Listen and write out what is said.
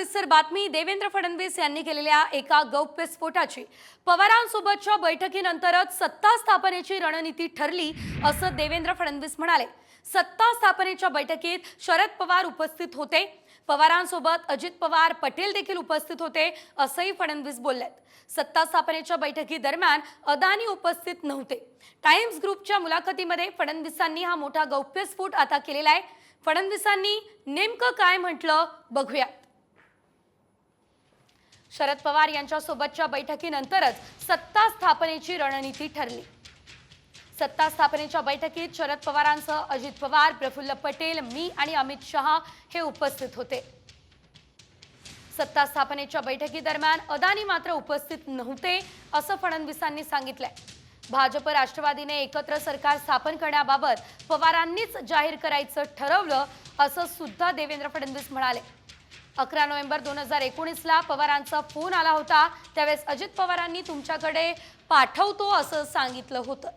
सविस्तर बातमी। देवेंद्र फडणवीस यांनी केलेल्या एका गौप्यस्फोटाची पवारांसोबतच्या बैठकीनंतरच सत्ता स्थापनेची रणनीती ठरली असं देवेंद्र फडणवीस म्हणाले। सत्ता स्थापनेच्या बैठकीत शरद पवार उपस्थित होते, पवारांसोबत अजित पवार पटेल देखील उपस्थित होते असंही फडणवीस बोललेत। सत्ता स्थापनेच्या बैठकीदरम्यान अदानी उपस्थित नव्हते। टाइम्स ग्रुपच्या मुलाखतीमध्ये फडणवीसांनी हा मोठा गौप्यस्फोट आता केलेला आहे। फडणवीसांनी नेमकं काय म्हटलं बघूयात। शरद पवार यांच्या सोबतच्या बैठकीनंतरच सत्ता स्थापनेची रणनीती ठरली। सत्ता स्थापनेच्या बैठकीत शरद पवारांसह अजित पवार, प्रफुल्ल पटेल, मी आणि अमित शहा हे उपस्थित होते। सत्ता स्थापनेच्या बैठकीदरम्यान अदानी मात्र उपस्थित नव्हते असं फडणवीसांनी सांगितलंय। भाजप राष्ट्रवादीने एकत्र सरकार स्थापन करण्याबाबत पवारांनीच जाहीर करायचं ठरवलं असं सुद्धा देवेंद्र फडणवीस म्हणाले। 11 नोव्हेंबर 2019ला पवारांचा फोन आला होता, त्यावेळेस अजित पवारांनी तुमच्याकडे पाठवतो असं सांगितलं होतं।